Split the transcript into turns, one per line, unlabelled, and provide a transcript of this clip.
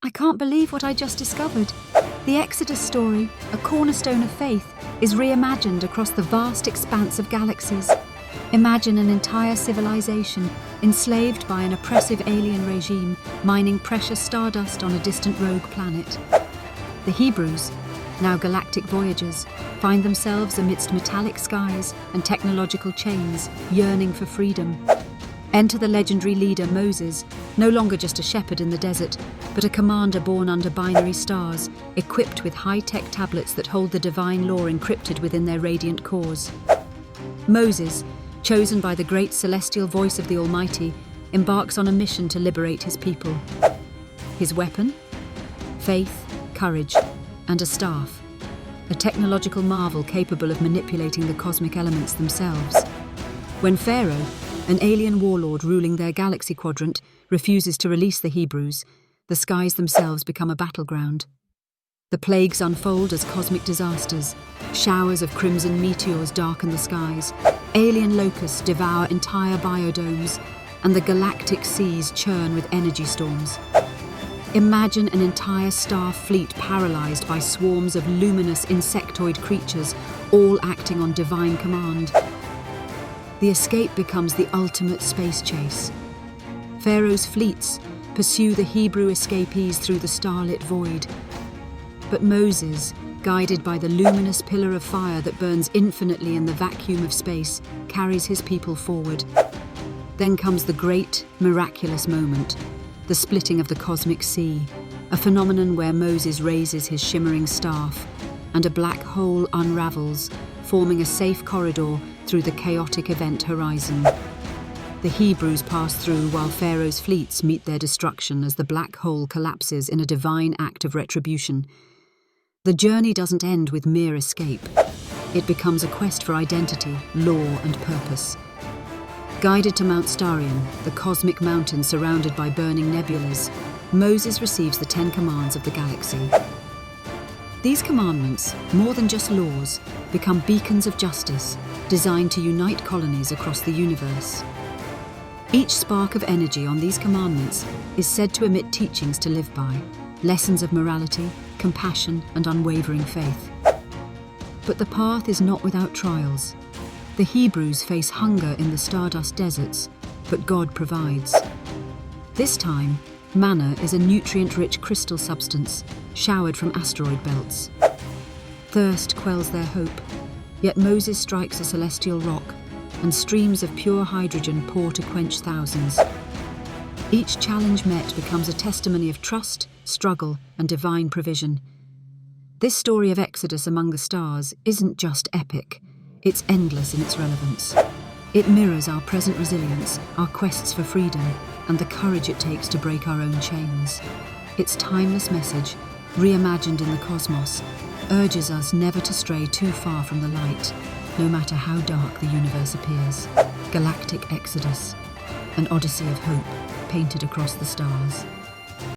I can't believe what I just discovered. The Exodus story, a cornerstone of faith, is reimagined across the vast expanse of galaxies. Imagine an entire civilization enslaved by an oppressive alien regime, mining precious stardust on a distant rogue planet. The Hebrews, now galactic voyagers, find themselves amidst metallic skies and technological chains, yearning for freedom. Enter the legendary leader Moses, no longer just a shepherd in the desert, but a commander born under binary stars, equipped with high-tech tablets that hold the divine law encrypted within their radiant cores. Moses, chosen by the great celestial voice of the Almighty, embarks on a mission to liberate his people. His weapon? Faith, courage, and a staff, a technological marvel capable of manipulating the cosmic elements themselves. When Pharaoh, an alien warlord ruling their galaxy quadrant, refuses to release the Hebrews, the skies themselves become a battleground. The plagues unfold as cosmic disasters. Showers of crimson meteors darken the skies, alien locusts devour entire biodomes, and the galactic seas churn with energy storms. Imagine an entire star fleet paralyzed by swarms of luminous insectoid creatures, all acting on divine command. The escape becomes the ultimate space chase. Pharaoh's fleets pursue the Hebrew escapees through the starlit void. But Moses, guided by the luminous pillar of fire that burns infinitely in the vacuum of space, carries his people forward. Then comes the great, miraculous moment, the splitting of the cosmic sea, a phenomenon where Moses raises his shimmering staff, and a black hole unravels, forming a safe corridor through the chaotic event horizon. The Hebrews pass through while Pharaoh's fleets meet their destruction as the black hole collapses in a divine act of retribution. The journey doesn't end with mere escape. It becomes a quest for identity, law, and purpose. Guided to Mount Starion, the cosmic mountain surrounded by burning nebulas, Moses receives the 10 commands of the galaxy. These commandments, more than just laws, become beacons of justice, designed to unite colonies across the universe. Each spark of energy on these commandments is said to emit teachings to live by, lessons of morality, compassion, and unwavering faith. But the path is not without trials. The Hebrews face hunger in the stardust deserts, but God provides. This time, manna is a nutrient-rich crystal substance showered from asteroid belts. Thirst quells their hope, yet Moses strikes a celestial rock, and streams of pure hydrogen pour to quench thousands. Each challenge met becomes a testimony of trust, struggle, and divine provision. This story of Exodus among the stars isn't just epic, it's endless in its relevance. It mirrors our present resilience, our quests for freedom, and the courage it takes to break our own chains. Its timeless message, reimagined in the cosmos, urges us never to stray too far from the light, no matter how dark the universe appears. Galactic Exodus, an odyssey of hope painted across the stars.